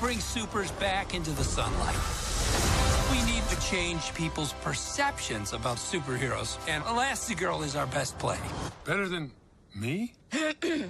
bring supers back into the sunlight. We need to change people's perceptions about superheroes, and Elastigirl is our best play. Better than me? Whoa!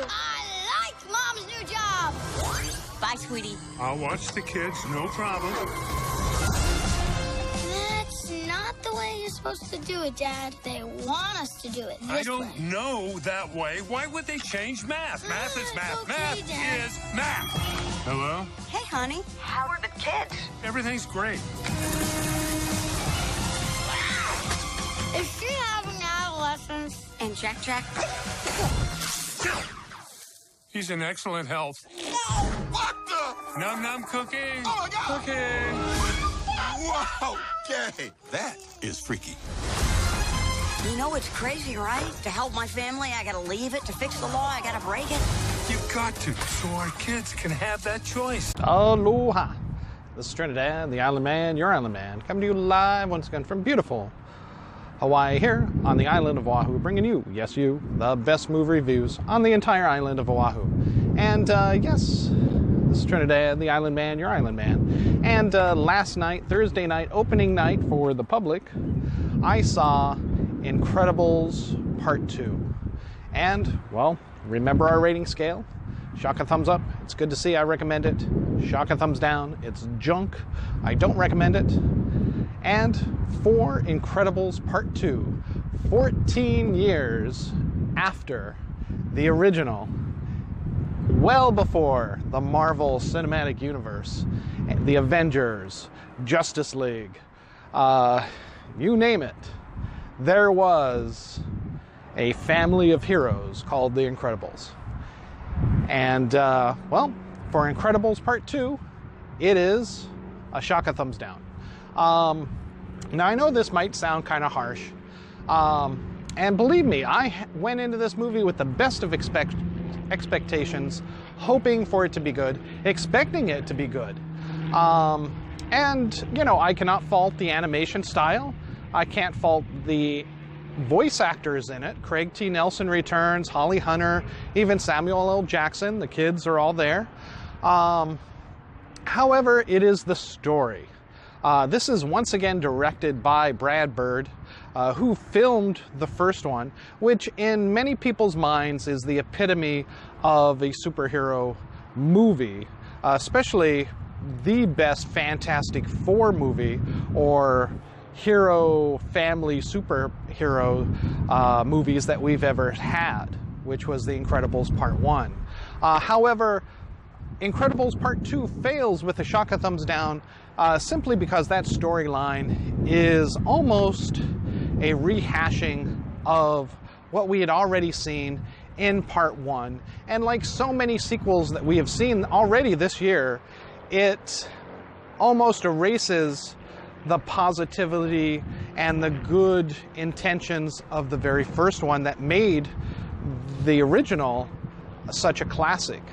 I like Mom's new job! Bye, sweetie. I'll watch the kids, no problem. That's not the way you're supposed to do it, Dad. They want us to do it this I don't way. know that way. Why would they change math? Math is math. Okay, Math Dad. is math. Hello? Hey, honey. How are the kids? Everything's great. Is she having adolescence? And Jack? He's in excellent health. Whoa, what the? Num num cookie. Oh, my God. Cookie. Wow, okay. That is freaky. You know it's crazy, right? To help my family, I gotta leave it. To fix the law, I gotta break it. You've got to, so our kids can have that choice. Aloha. This is Trinidad, the Island Man, your Island Man, coming to you live once again from beautiful Hawaii here on the island of Oahu, bringing you, yes you, the best movie reviews on the entire island of Oahu. And yes, this is Trinidad, the Island Man, your Island Man. And last night, Thursday night, opening night for the public, I saw Incredibles Part 2. And, well, remember our rating scale? Shock a thumbs up, it's good to see, I recommend it. Shock a thumbs down, it's junk, I don't recommend it. And for Incredibles Part 2, 14 years after the original, well before the Marvel Cinematic Universe, the Avengers, Justice League, you name it, there was a family of heroes called the Incredibles. And, well, for Incredibles Part 2, it is a shock a thumbs down. Now, I know this might sound kind of harsh, and believe me, I went into this movie with the best of expectations, hoping for it to be good, expecting it to be good. And, you know, I cannot fault the animation style. I can't fault the voice actors in it. Craig T. Nelson returns, Holly Hunter, even Samuel L. Jackson. The kids are all there. However, it is the story. This is once again directed by Brad Bird, who filmed the first one, which in many people's minds is the epitome of a superhero movie, especially the best Fantastic Four movie or hero family superhero movies that we've ever had, which was The Incredibles Part 1. However, Incredibles Part 2 fails with a shock a thumbs down simply because that storyline is almost a rehashing of what we had already seen in Part 1. And like so many sequels that we have seen already this year, it almost erases the positivity and the good intentions of the very first one that made the original such a classic.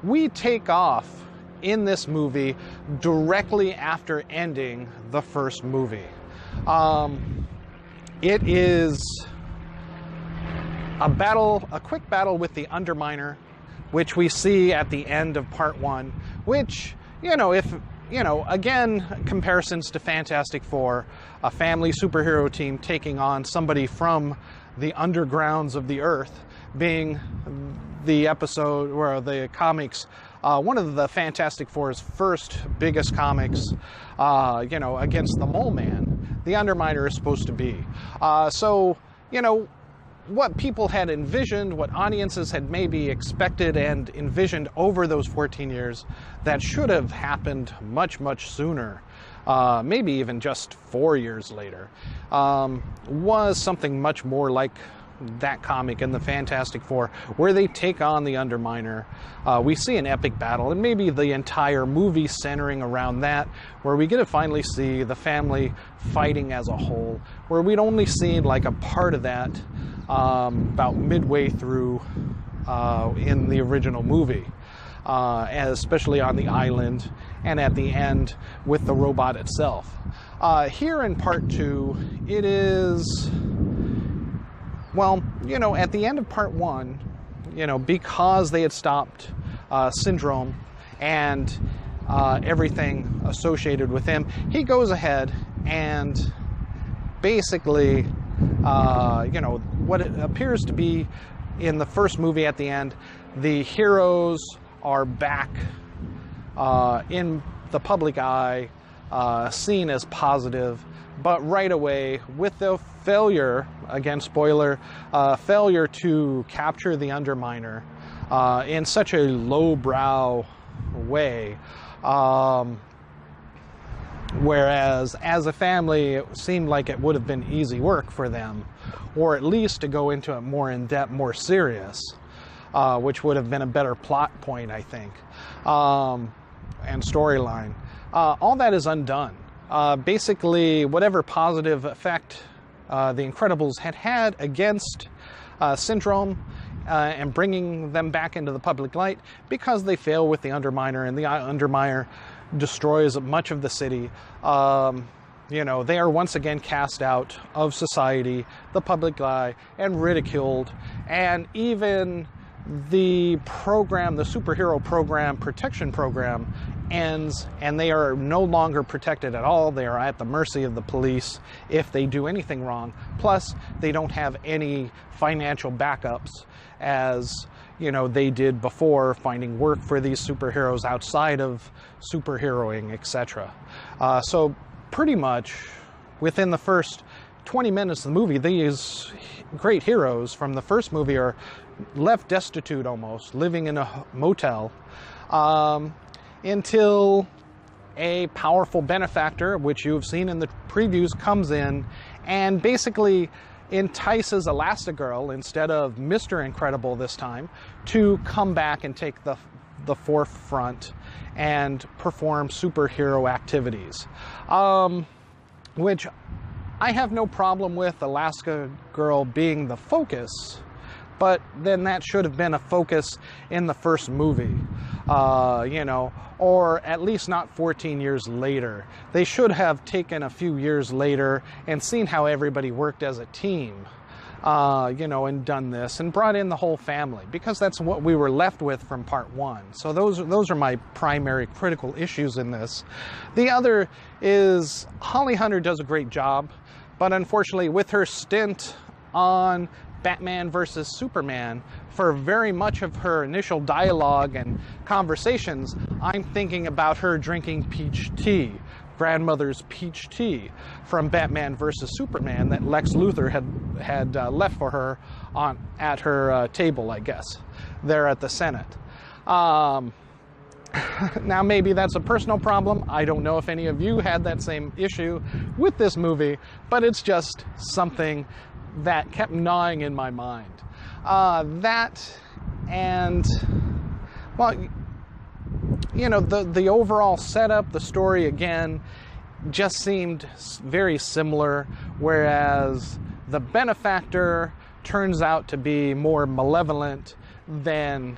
We take off in this movie directly after ending the first movie. It is a quick battle with the Underminer, which we see at the end of Part 1, which, again, comparisons to Fantastic Four, a family superhero team taking on somebody from the undergrounds of the earth, being the episode where the comics, one of the Fantastic Four's first biggest comics, against the Mole Man, the Underminer is supposed to be. What people had envisioned, what audiences had maybe expected and envisioned over those 14 years, that should have happened much, much sooner, maybe even just 4 years later, was something much more like that comic in the Fantastic Four, where they take on the Underminer. We see an epic battle, and maybe the entire movie centering around that, where we get to finally see the family fighting as a whole, where we'd only seen like a part of that about midway through in the original movie, especially on the island and at the end with the robot itself. Here in Part 2, it is, well, at the end of Part 1, because they had stopped Syndrome and everything associated with him, he goes ahead and basically, what it appears to be in the first movie at the end, the heroes are back in the public eye, seen as positive, but right away, with the failure, again, spoiler, failure to capture the Underminer in such a lowbrow way, whereas as a family, it seemed like it would have been easy work for them, or at least to go into it more in depth, more serious, which would have been a better plot point, I think, and storyline. All that is undone. Basically, whatever positive effect the Incredibles had against Syndrome and bringing them back into the public light, because they fail with the Underminer, and the Underminer destroys much of the city. They are once again cast out of society, the public eye, and ridiculed. And even the program, the superhero program, protection program, ends, and they are no longer protected at all. They are at the mercy of the police if they do anything wrong. Plus, they don't have any financial backups, as they did before, finding work for these superheroes outside of superheroing, etc. So pretty much within the first 20 minutes of the movie, these great heroes from the first movie are left destitute almost, living in a motel, until a powerful benefactor, which you've seen in the previews, comes in and basically entices Elastigirl, instead of Mr. Incredible this time, to come back and take the forefront and perform superhero activities, which I have no problem with Elastigirl being the focus, but then that should have been a focus in the first movie, or at least not 14 years later. They should have taken a few years later and seen how everybody worked as a team, and done this and brought in the whole family, because that's what we were left with from part one. So those are my primary critical issues in this. The other is Holly Hunter does a great job, but unfortunately with her stint on Batman versus Superman, for very much of her initial dialogue and conversations, I'm thinking about her drinking peach tea, grandmother's peach tea from Batman versus Superman that Lex Luthor had left for her at her table, I guess, there at the Senate. Now maybe that's a personal problem. I don't know if any of you had that same issue with this movie, but it's just something that kept gnawing in my mind. That and, well, the overall setup, the story again, just seemed very similar, whereas the benefactor turns out to be more malevolent than,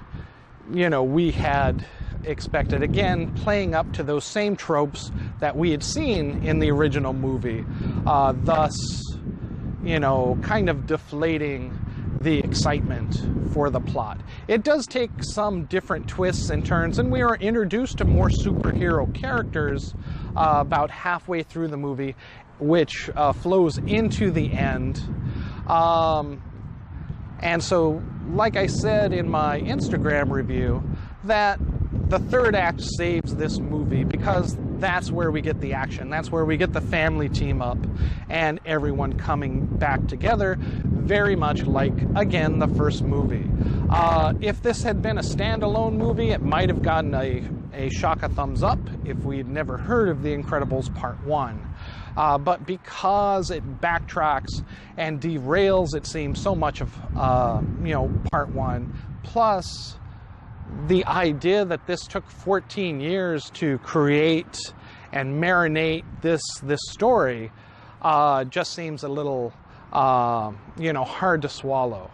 we had expected. Again, playing up to those same tropes that we had seen in the original movie, thus, kind of deflating the excitement for the plot. It does take some different twists and turns, and we are introduced to more superhero characters about halfway through the movie, which flows into the end. And so, like I said in my Instagram review, that the third act saves this movie, because that's where we get the action. That's where we get the family team up and everyone coming back together, very much like, again, the first movie. If this had been a standalone movie, it might have gotten a shock, a thumbs up, if we'd never heard of The Incredibles Part 1. But because it backtracks and derails, it seems, so much of, Part 1, plus the idea that this took 14 years to create and marinate this story just seems a little, hard to swallow.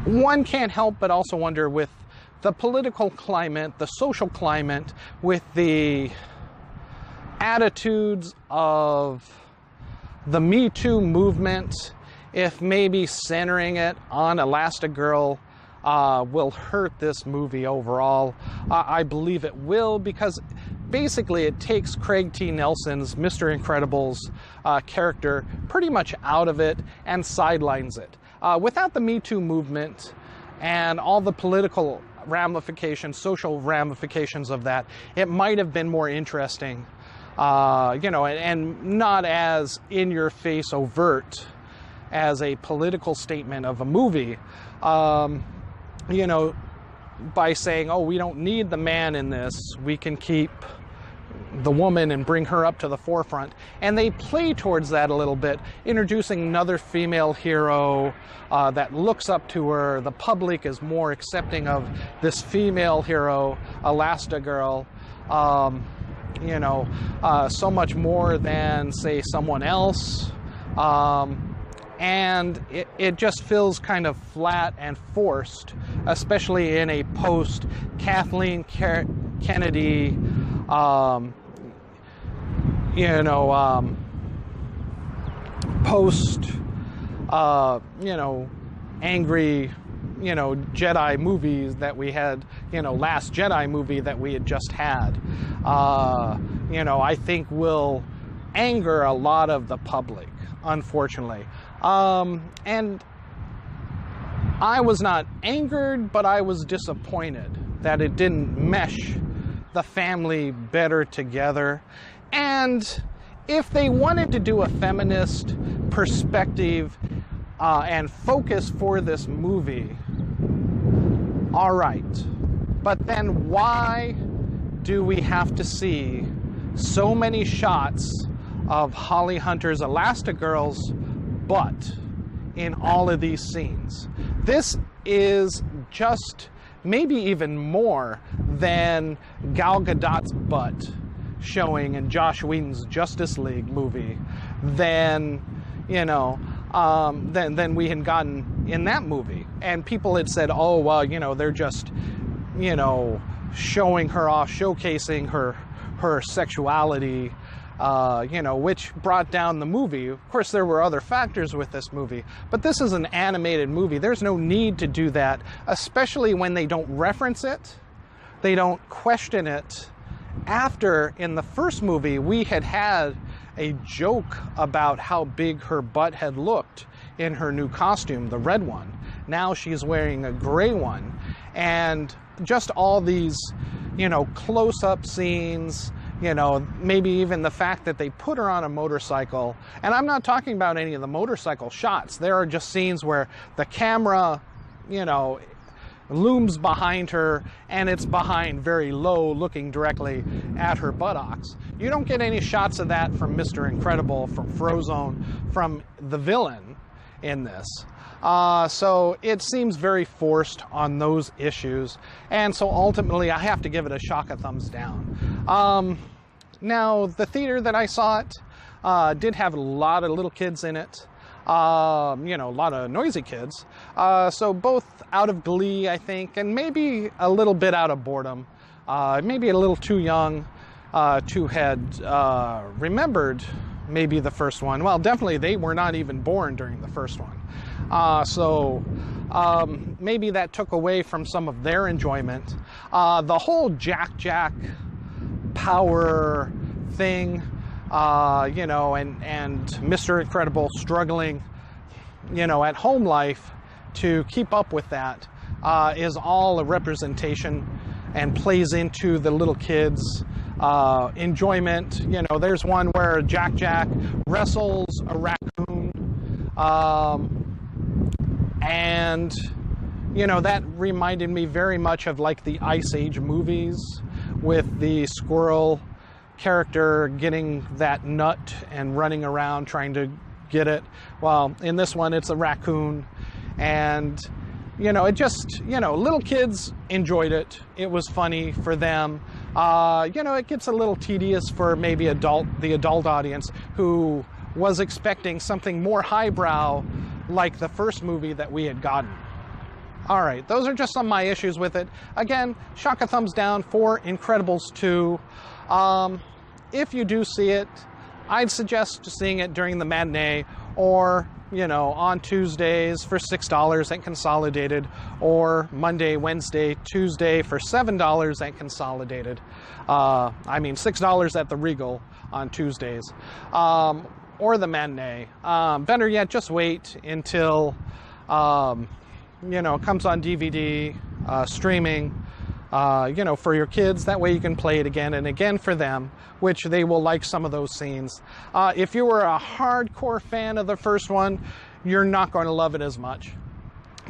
One can't help but also wonder, with the political climate, the social climate, with the attitudes of the Me Too movement if maybe centering it on Elastigirl will hurt this movie overall. I believe it will, because basically it takes Craig T. Nelson's Mr. Incredible's character pretty much out of it and sidelines it. Without the Me Too movement and all the political ramifications, social ramifications of that, it might have been more interesting, you know, and not as in-your-face overt as a political statement of a movie, you know, by saying, oh, we don't need the man in this, we can keep the woman and bring her up to the forefront. And they play towards that a little bit, introducing another female hero that looks up to her. The public is more accepting of this female hero, Elastigirl, you know, so much more than, say, someone else. And it just feels kind of flat and forced, especially in a post-Kathleen Kennedy, you know, post, you know, angry, you know, Jedi movies that we had, you know, Last Jedi movie that we had just had, you know, I think will anger a lot of the public, unfortunately. And I was not angered, but I was disappointed that it didn't mesh the family better together. And if they wanted to do a feminist perspective and focus for this movie, all right. But then why do we have to see so many shots of Holly Hunter's Elastigirl's butt in all of these scenes? This is just maybe even more than Gal Gadot's butt showing in Josh Whedon's Justice League movie, than, you know, than we had gotten in that movie. And people had said, oh, well, you know, they're just, you know, showing her off, showcasing her sexuality, you know, which brought down the movie. Of course, there were other factors with this movie, but this is an animated movie. There's no need to do that, especially when they don't reference it, they don't question it. After, in the first movie, we had a joke about how big her butt had looked in her new costume, the red one. Now she's wearing a gray one. And just all these, you know, close-up scenes, you know, maybe even the fact that they put her on a motorcycle. And I'm not talking about any of the motorcycle shots. There are just scenes where the camera, you know, looms behind her, and it's behind very low, looking directly at her buttocks. You don't get any shots of that from Mr. Incredible, from Frozone, from the villain in this. So it seems very forced on those issues, and so ultimately I have to give it a shock of thumbs down. Now, the theater that I saw it did have a lot of little kids in it. You know, a lot of noisy kids. So both out of glee, I think, and maybe a little bit out of boredom. Maybe a little too young to had remembered maybe the first one. Well, definitely they were not even born during the first one. So maybe that took away from some of their enjoyment. The whole Jack power thing, you know, and Mr. Incredible struggling, you know, at home life to keep up with that, is all a representation and plays into the little kids' enjoyment. You know, there's one where Jack wrestles a raccoon, and, you know, that reminded me very much of like the Ice Age movies with the squirrel character getting that nut and running around trying to get it. Well, in this one, it's a raccoon. And, you know, it just, you know, little kids enjoyed it. It was funny for them. You know, it gets a little tedious for maybe the adult audience who was expecting something more highbrow like the first movie that we had gotten. All right, those are just some of my issues with it. Again, shock a thumbs down for Incredibles 2. If you do see it, I'd suggest seeing it during the matinee, or, on Tuesdays for $6 at Consolidated, or Monday, Wednesday, Tuesday for $7 at Consolidated. $6 at the Regal on Tuesdays, or the matinee. Better yet, just wait until it comes on DVD, streaming, for your kids. That way you can play it again and again for them, which they will like some of those scenes. If you were a hardcore fan of the first one, you're not going to love it as much.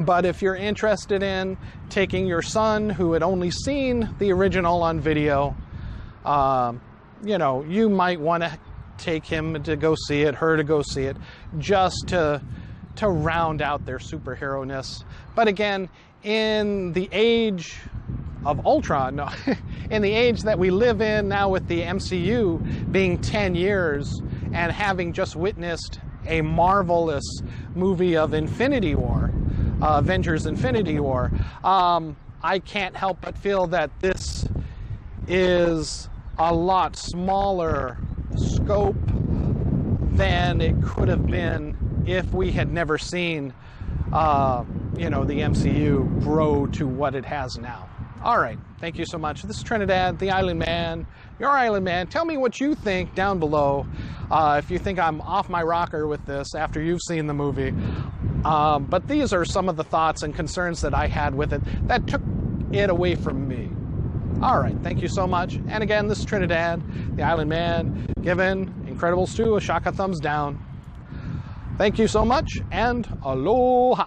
But if you're interested in taking your son who had only seen the original on video, you might want to take him to go see it, her to go see it, just to round out their superhero-ness. But again, in the age of Ultron, in the age that we live in now, with the MCU being 10 years and having just witnessed a marvelous movie of Infinity War, Avengers Infinity War, I can't help but feel that this is a lot smaller scope than it could have been if we had never seen the MCU grow to what it has now. All right, thank you so much. This is Trinidad the Island Man, your Island Man. Tell me what you think down below, if you think I'm off my rocker with this after you've seen the movie. But these are some of the thoughts and concerns that I had with it that took it away from me. All right, thank you so much. And again, this is Trinidad the Island Man, giving Incredibles 2 a shaka thumbs down. Thank you so much, and aloha.